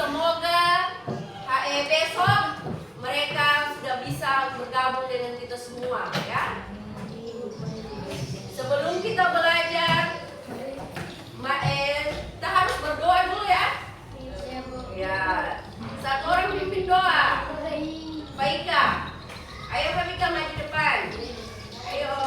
semoga besok mereka sudah bisa bergabung dengan kita semua, ya. Sebelum kita belajar, kita harus berdoa dulu, ya. Ya, satu orang pimpin doa. Pak Ika, ayo Pak Ika maju depan. Ayo.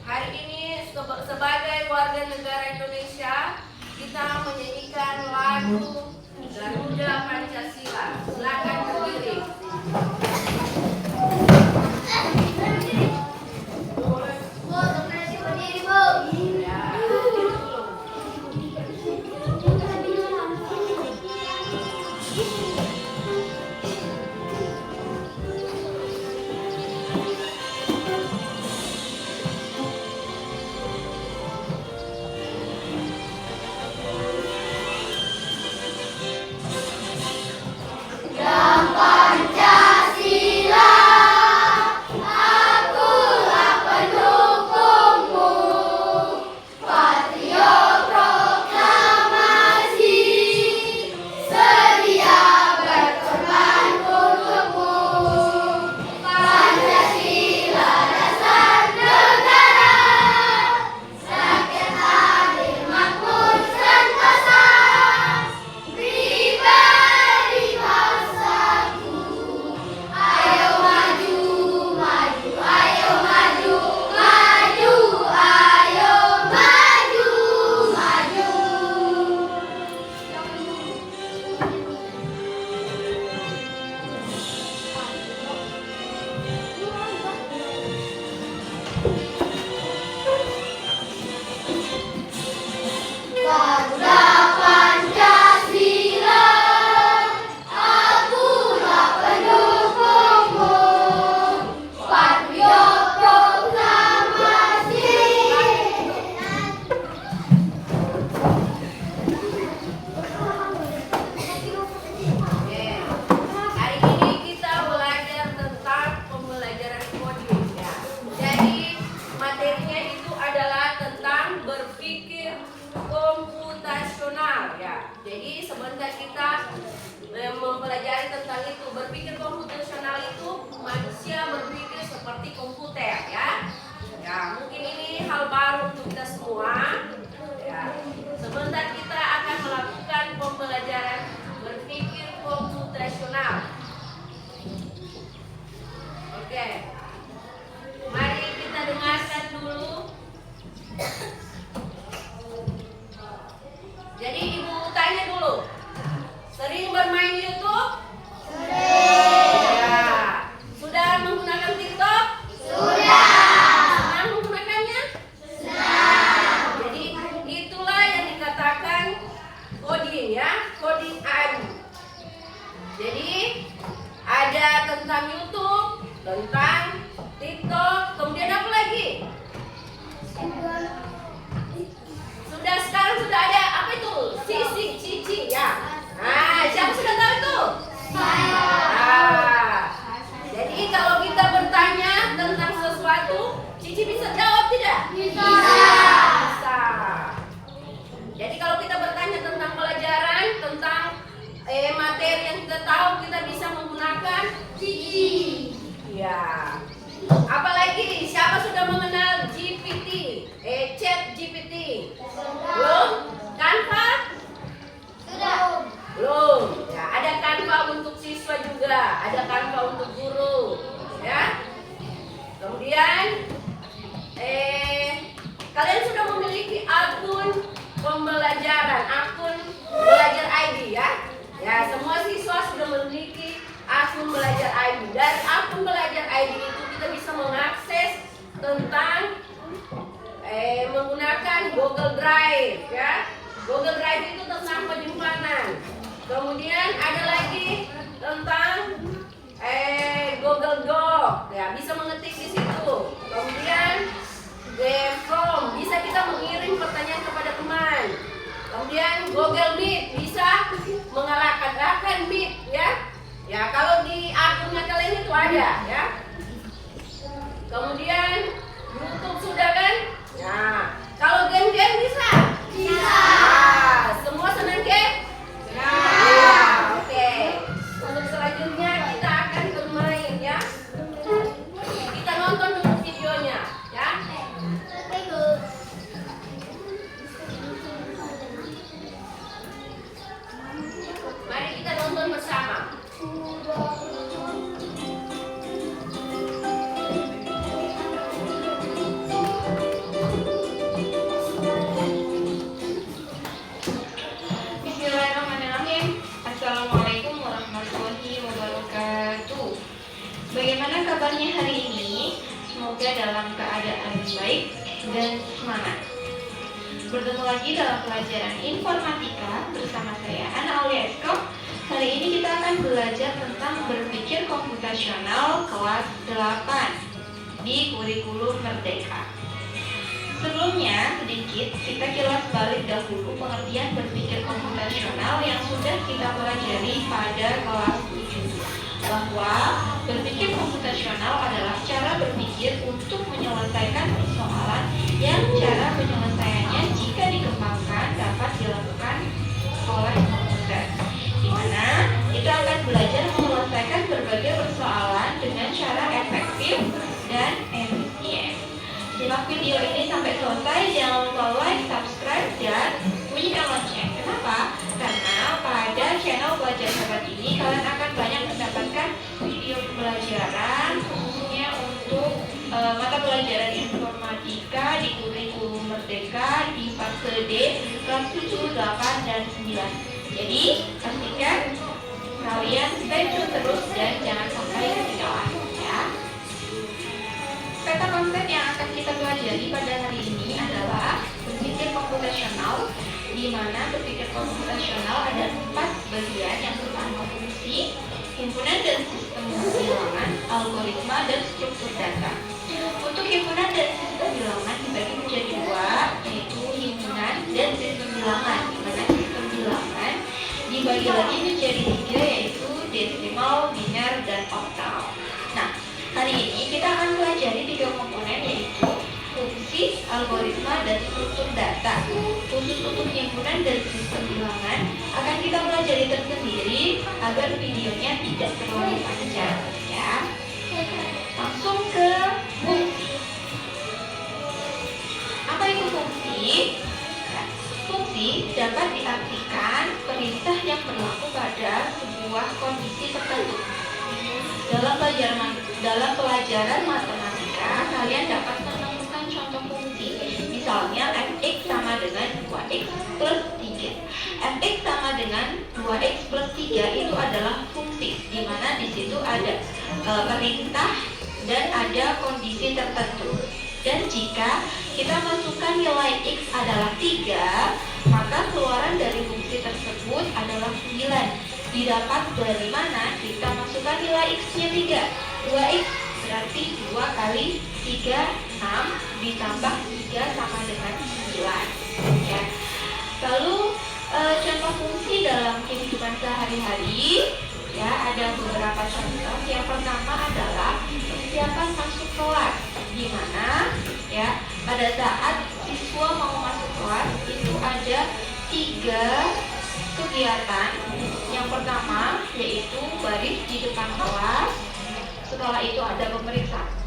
Hari ini sebagai warga negara Indonesia, kita menyanyikan lagu Garuda Pancasila. Silakan berdiri. Jadi sebentar kita mempelajari tentang itu. Berpikir komputasional itu manusia berpikir seperti komputer, ya. Ya, mungkin ini hal baru untuk kita semua. Ya. Sebentar kita akan melakukan pembelajaran berpikir komputasional. Oke. Mari kita dengarkan dulu. Jadi ibu tanya dulu, sering bermain YouTube? Sering. Ya. Sudah menggunakan TikTok? Sudah. Senang menggunakannya? Senang. Jadi itulah yang dikatakan coding, ya, coding AI. Jadi ada tentang YouTube, tentang TikTok, kemudian apa lagi? Sekarang sudah ada apa itu? Sisik, cici, ya. Nah, siapa sudah tahu itu? Saya. Nah, jadi kalau kita bertanya tentang sesuatu, Cici bisa jawab tidak? Bisa. Bisa. Jadi kalau kita bertanya tentang pelajaran, tentang materi yang kita tahu, kita bisa menggunakan Cici. Ya. pembelajaran, akun belajar ID ya. Ya, semua siswa sudah memiliki akun belajar ID. Dari akun belajar ID itu kita bisa mengakses tentang menggunakan Google Drive ya. Google Drive itu tentang penyimpanan. Kemudian ada lagi tentang Google Doc ya, bisa mengetik di situ. Kemudian Form, bisa kita mengirim pertanyaan kepada teman. Kemudian Google Meet, bisa mengalahkan Meet ya. Ya, kalau di akunnya kalian itu ada ya. Kemudian YouTube sudah kan? Nah, kalau game-game bisa? Bisa. Nah, semua senang game? Ya, oke. Untuk selanjutnya kita akan bermain ya. Kita nonton dulu videonya ya. Mari kita nonton bersama. Assalamualaikum warahmatullahi wabarakatuh. Bagaimana kabarnya hari ini? Semoga dalam keadaan baik dan semangat. Bertemu lagi dalam pelajaran informatika bersama saya Ana Aulia Eskop. Hari ini kita akan belajar tentang berpikir komputasional kelas 8 di kurikulum Merdeka. Sebelumnya, sedikit kita kilas balik dahulu pengertian berpikir komputasional yang sudah kita pelajari pada kelas 7, bahwa berpikir komputasional adalah cara berpikir untuk menyelesaikan persoalan yang cara penyelesaiannya jika dikembangkan dapat dilakukan oleh komputer, di mana kita akan belajar menyelesaikan berbagai persoalan dengan cara efektif dan efisien. Simak video ini sampai selesai, jangan lupa like, subscribe, dan bunyikan lonceng. Kenapa? Karena pada channel Belajar Hebat ini kalian akan banyak mendapatkan video pembelajaran khususnya untuk mata pelajaran informatika di kurikulum Merdeka di fase D kelas 7, 8, dan 9. Jadi pastikan kalian stay tune terus dan jangan sampai ketinggalan ya. Peta konsep yang akan kita pelajari pada hari ini adalah berpikir komputasional, di mana berpikir komputasional ada 4 bagian. Yang pertama fungsi, himpunan dan sistem bilangan, algoritma, dan struktur data. Untuk himpunan dan sistem bilangan dibagi menjadi 2, yaitu himpunan dan sistem bilangan, di mana sistem bilangan dibagi lagi menjadi 3, yaitu desimal, biner, dan oktal. Nah, hari ini kita akan pelajari 3 komponen, yaitu fungsi, algoritma, dan struktur data. Khusus untuk himpunan dan sistem bilangan akan kita pelajari tersendiri agar videonya tidak terlalu panjang ya. Langsung ke fungsi. Apa itu fungsi? Ya, fungsi dapat diartikan perintah yang berlaku pada sebuah kondisi tertentu. Dalam pelajaran matematika, kalian dapat menemukan contoh fungsi. Misalnya fx sama dengan 2x plus 3. Fx sama dengan 2x plus 3 itu adalah fungsi, di mana di situ ada perintah dan ada kondisi tertentu. Dan jika kita masukkan nilai x adalah 3, maka keluaran dari fungsi tersebut adalah 9. Didapat dari mana? Kita masukkan nilai x-nya 3. 2x berarti 2 kali 3, 6, ditambah 3 sama dengan 9 ya. Lalu contoh fungsi dalam kehidupan sehari-hari ya, ada beberapa contoh. Yang pertama adalah persiapan masuk kelas, di mana ya pada saat siswa mau masuk kelas itu ada 3 kegiatan. Yang pertama yaitu baris di depan kelas. Setelah itu ada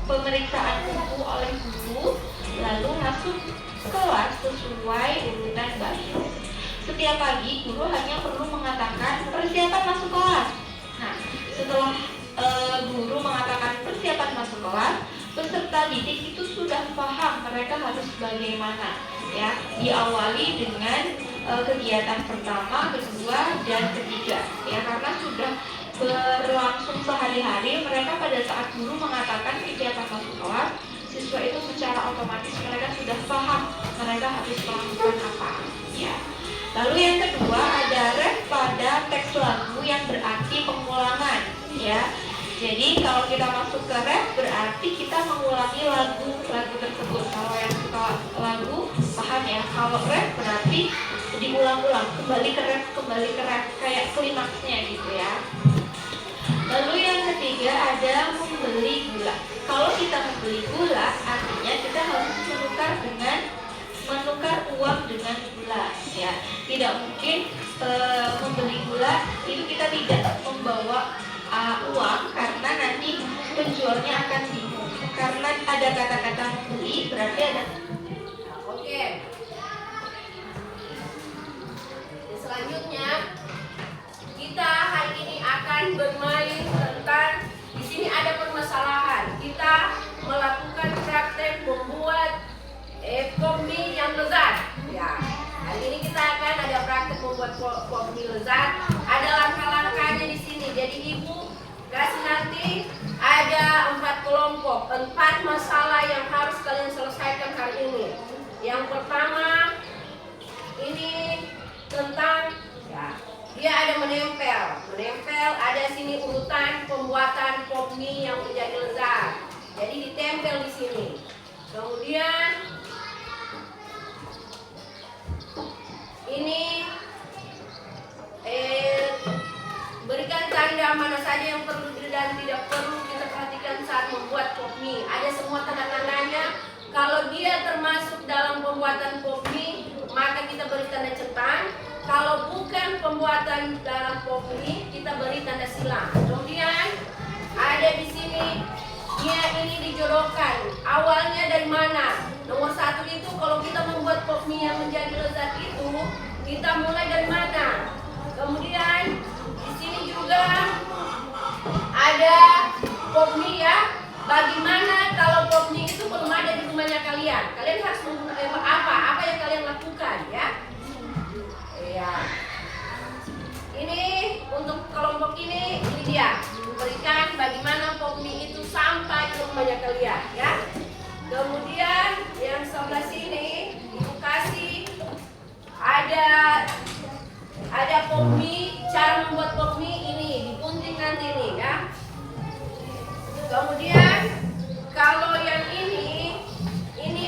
pemeriksaan buku oleh guru, lalu masuk kelas sesuai urutan baris. Setiap pagi guru hanya perlu mengatakan persiapan masuk kelas. Nah, setelah guru mengatakan persiapan masuk kelas, peserta didik itu sudah paham mereka harus bagaimana ya. Diawali dengan kegiatan pertama, kedua, dan ketiga. Ya, karena sudah berlangsung sehari-hari, mereka pada saat guru mengatakan kegiatan masuk kelas, siswa itu secara otomatis mereka sudah paham mereka harus melakukan apa. Ya. Lalu yang kedua ada ref pada teks lagu yang berarti pengulangan. Ya. Jadi kalau kita masuk ke ref berarti kita mengulangi lagu tersebut. Kalau yang suka lagu paham ya. Kalau ref berarti diulang-ulang, kembali ke ref kayak klimaksnya gitu ya. Lalu yang ketiga ada membeli gula. Kalau kita membeli gula artinya kita harus menukar uang dengan gula ya. Tidak mungkin membeli gula itu kita tidak membawa uang karena nanti penjualnya akan bingung. Karena ada kata-kata membeli berarti ada. Oke. Selanjutnya kita hari ini akan bermain tentang di sini ada permasalahan. Kita melakukan praktek membuat pop mie yang lezat. Ya, hari ini kita akan ada praktek membuat pop mie lezat. Ada langkah-langkahnya di sini. Jadi ibu kasih nanti ada 4 kelompok, 4 masalah yang harus kalian selesaikan hari ini. Yang pertama ini tentang ya, dia ada menempel ada sini urutan pembuatan pop mie yang menjadi lezat. Jadi ditempel di sini. Kemudian ini berikan tanda mana saja yang perlu dan tidak perlu kita perhatikan saat membuat pop mie. Ada semua tanda-tandanya. Kalau dia termasuk dalam pembuatan pop mie, maka kita beri tanda centang. Kalau bukan pembuatan dalam pop mie, kita beri tanda silang. Kemudian ada di sini, dia ini dijodohkan. Awalnya dari mana? Nomor 1 itu kalau kita membuat pop mie yang menjadi lezat itu, kita mulai dari mana? Kemudian di sini juga ada pop mie ya. Bagaimana kalau pop mie itu belum ada di rumahnya kalian? Kalian harus menggunakan apa yang kalian lakukan ya? Ya. Ini untuk kelompok ini dia. Berikan bagaimana pop mie itu sampai ke rumahnya kalian ya. Kemudian yang sebelah sini ibu kasih ada pop mie, cara membuat pop mie ini digunting nanti nih ya. Kemudian kalau yang ini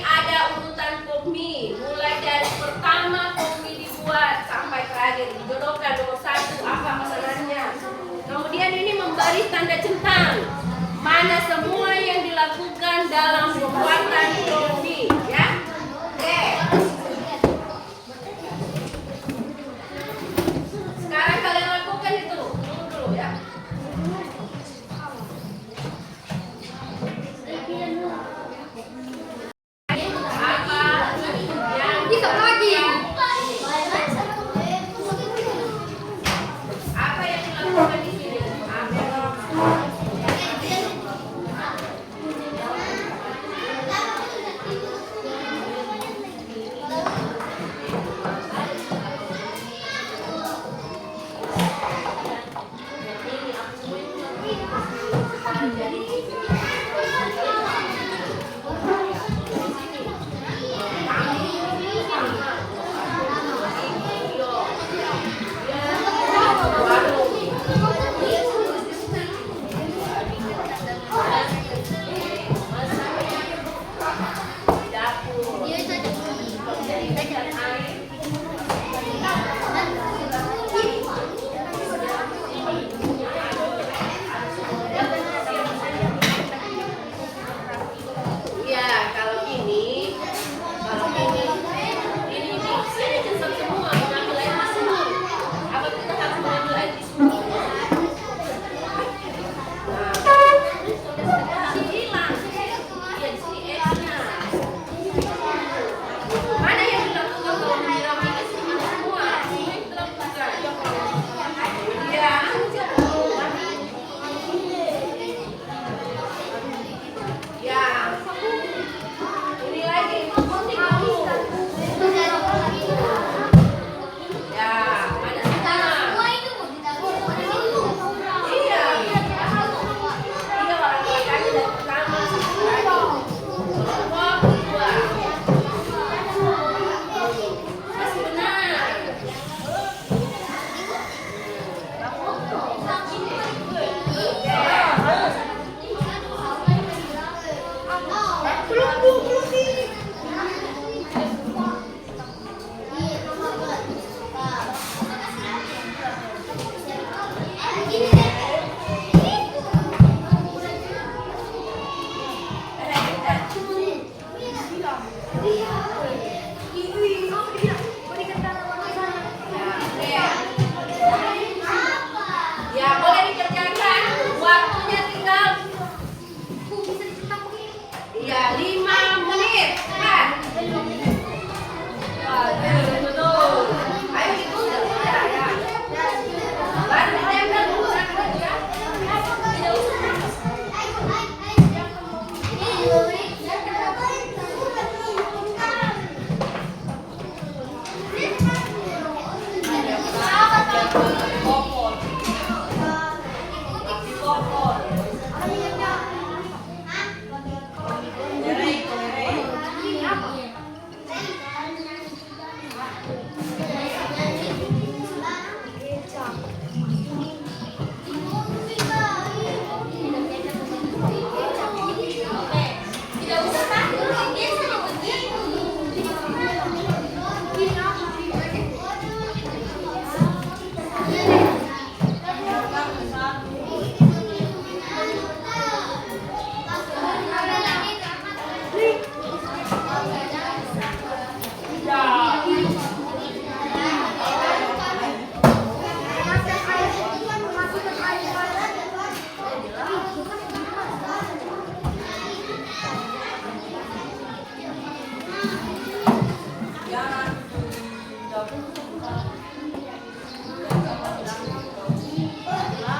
ada urutan pop mie, mulai dari pertama pop mie dibuat sampai terakhir dijodohkan nomor 1 apa masalahnya. Kemudian ini memberi tanda centang mana semua yang dilakukan dalam pembuatan pop mie ya. Oke. Sekarang kalian lakukan itu dulu ya. Apa yang dilakukan di sini? Popon. Popon.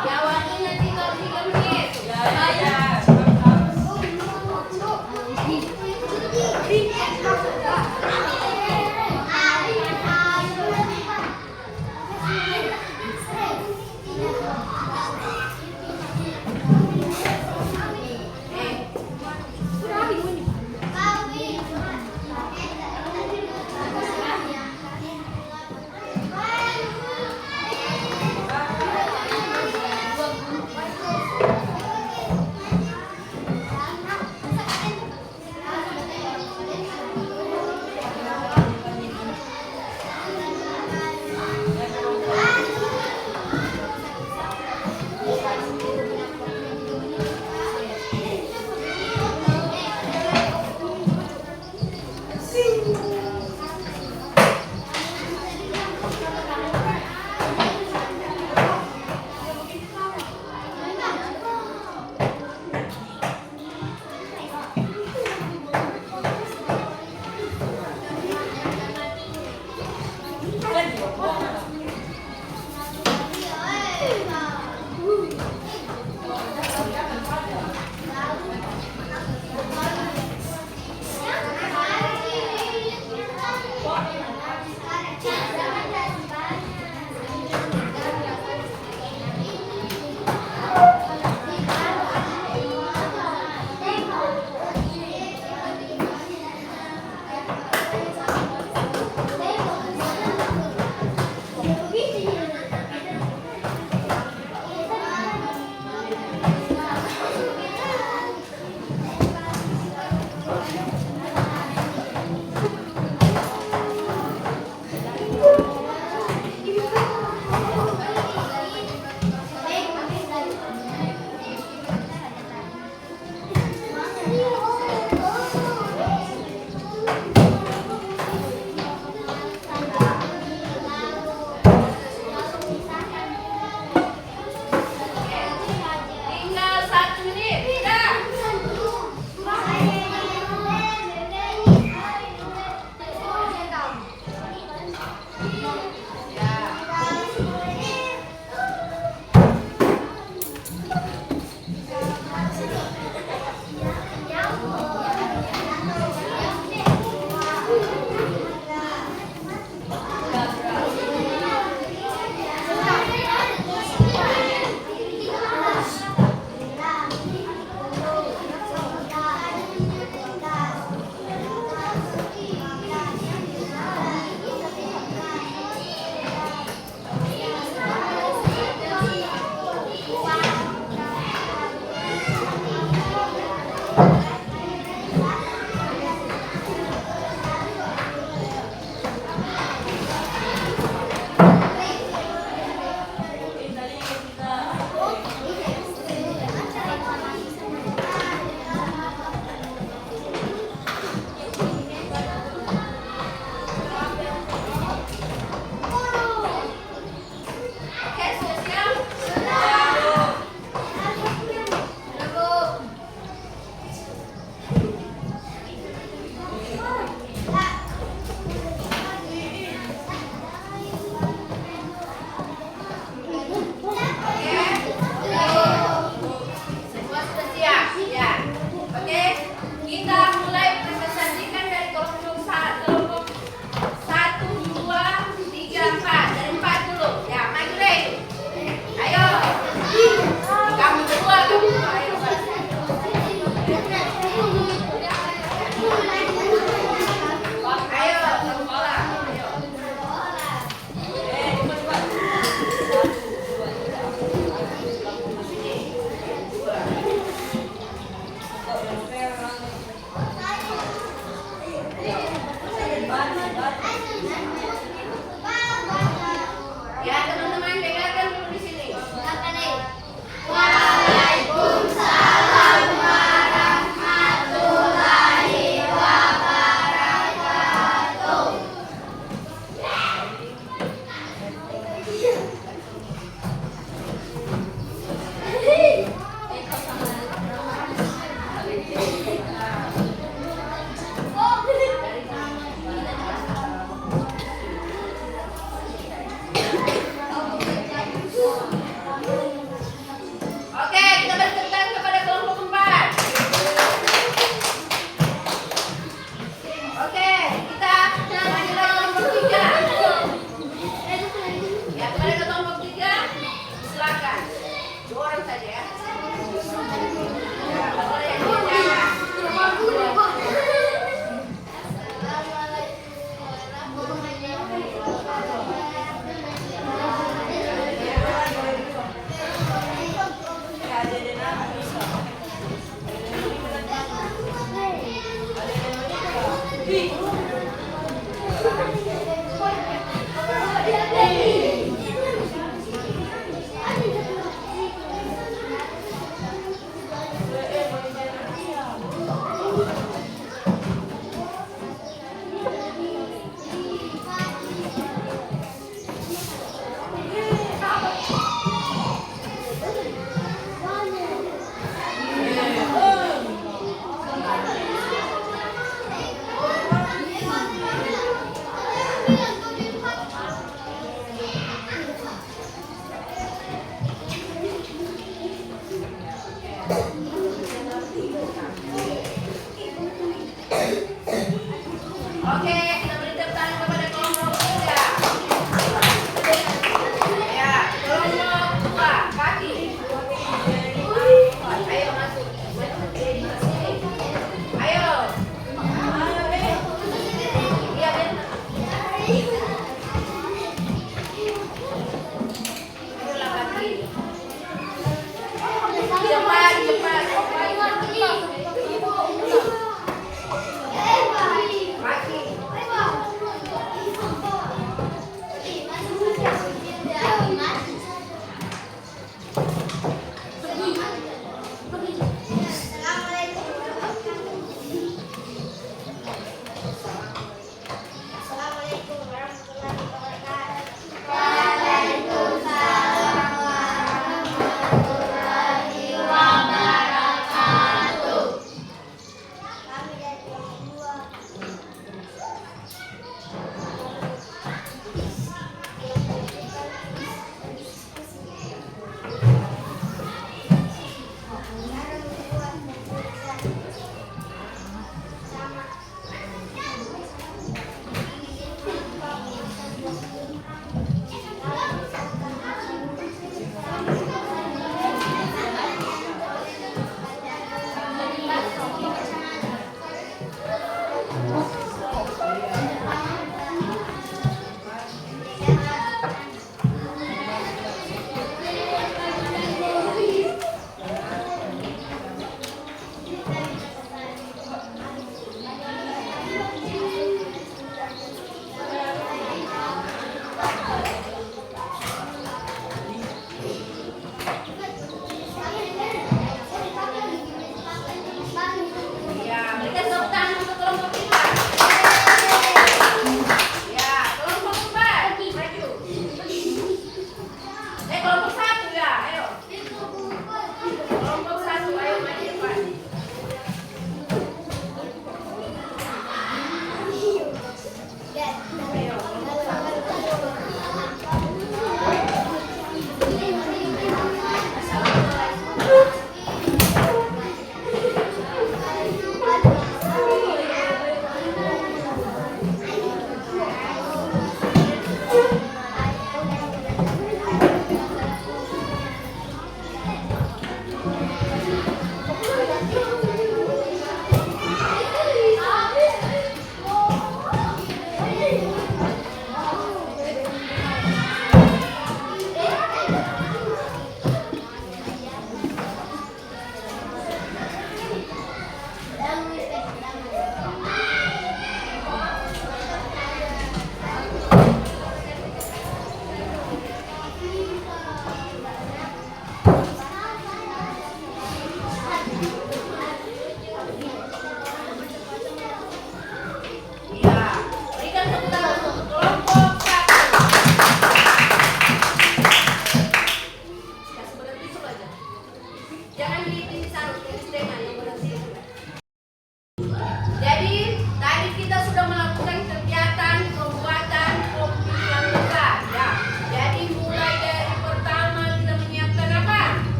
Ya, waktunya tinggal 3 menit.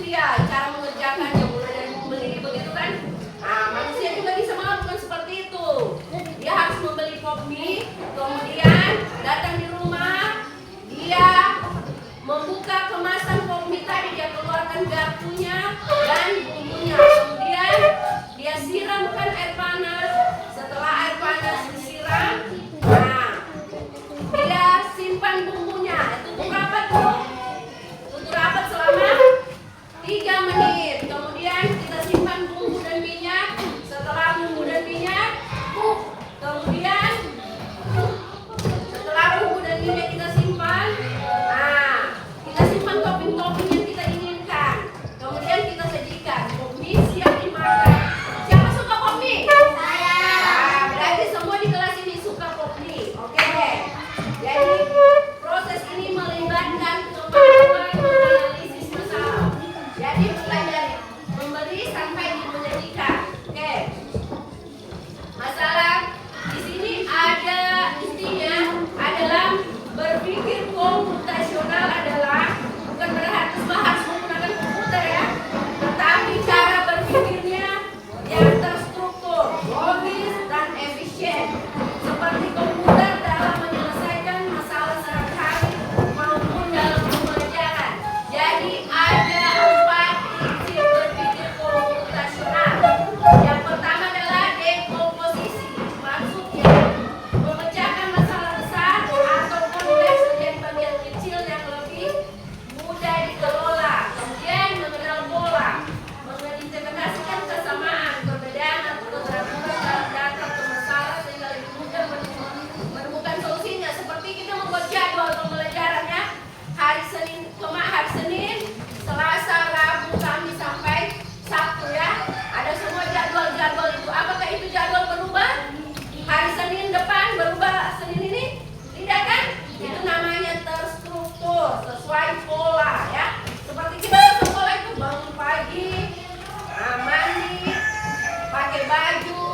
dia cara mengerjakannya mulai dari membeli begitu kan. Nah, manusia juga bisa melakukan seperti itu. Dia harus membeli pop mie, kemudian datang di rumah, dia membuka kemasan pop mie tadi, dia keluarkan garpunya dan bumbunya, kemudian dia siramkan air panas. Setelah air panas disiram, nah dia simpan bumbunya. Tutup rapat tuh, tutup rapat selama 3 menit. Kemudian kita simpan bumbu dan minyak. Setelah bumbu dan minyak, kemudian setelah bumbu dan minyak kita simpan, nah kita simpan topping-topping yang kita inginkan. Kemudian kita sajikan. Pop mie siap dimakan. Siapa suka pop mie? Saya. Nah, berarti semua di kelas ini suka pop mie. Oke deh. Jadi proses ini melibatkan kemampuan menganalisis masalah. Jadi mulai dari membeli sampai menyajikan. Oke. Masalah di sini ada intinya adalah berpikir komputasional adalah bukan berarti harus menggunakan komputer ya, tetapi cara berpikirnya yang terstruktur, logis dan efisien seperti komputer dalam menyelesaikan masalah sehari-hari maupun dalam pembelajaran. Jadi ada 4 prinsip berpikir komputasional. Yang pertama adalah dekomposisi, maksudnya memecahkan masalah besar atau kompleks menjadi bagian kecil yang lebih mudah dikelola. Kemudian mengenal pola, menginterpretasikan kesamaan, perbedaan atau keteraturan dalam data atau masalah sehingga lebih mudah menemukan solusinya. Seperti kita membuat jadwal pembelajarannya hari Senin, Selasa, Rabu, Kamis sampai Sabtu ya. Ada semua jadwal-jadwal itu. Apakah itu jadwal berubah? Hari Senin depan berubah Senin ini? Tidak kan? Itu namanya terstruktur, sesuai pola ya. Seperti kita ke sekolah itu bangun pagi, mandi, pakai baju,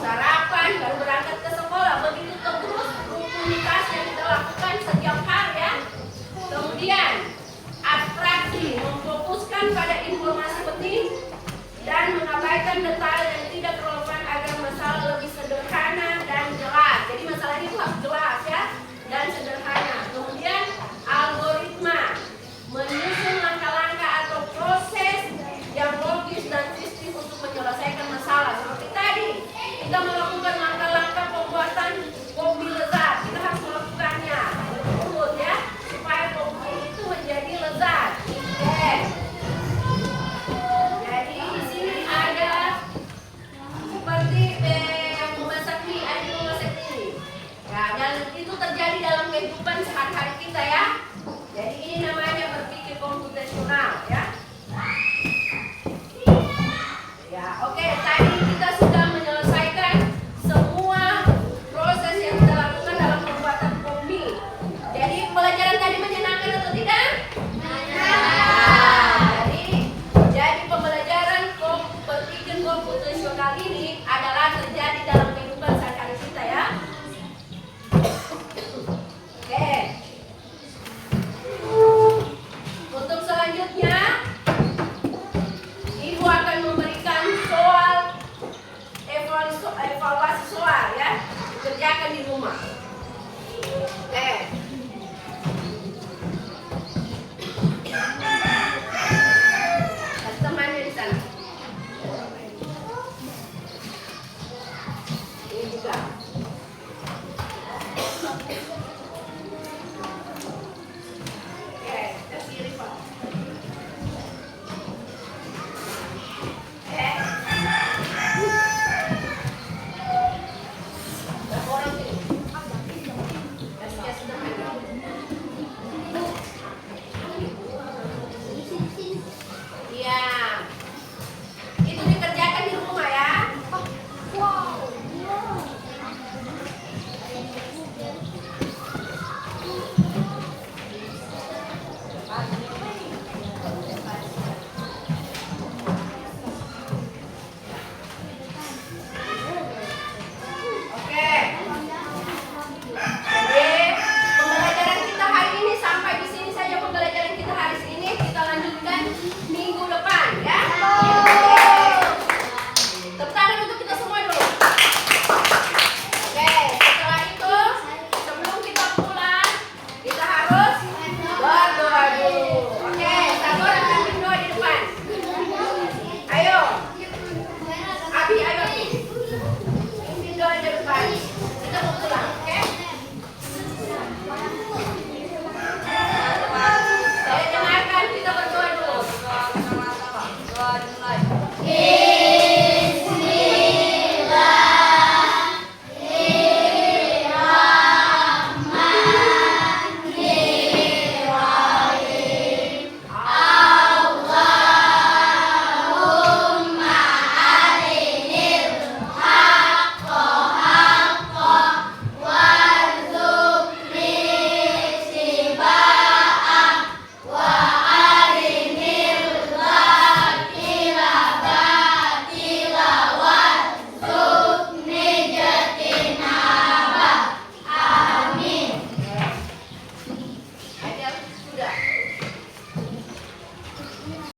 sarapan, baru berangkat ke sekolah. Begitu terus rutinitas yang kita lakukan setiap hari ya. Kemudian abstraksi, memfokuskan pada informasi penting dan mengabaikan detail yang tidak relevan agar masalah lebih sederhana dan jelas. Jadi masalah itu harus jelas ya dan sederhana. Kemudian algoritma, menyusun langkah-langkah atau proses yang logis dan sistem untuk menyelesaikan masalah. Seperti tadi kita melakukan langkah-langkah pembuatan pop mie lezat, kita harus melakukannya berurut ya supaya pop mie itu menjadi lezat. Oke. Jadi di sini ada seperti memasak mie, ada memasak mie. Ya, dan itu terjadi dalam kehidupan sehari-hari kita ya.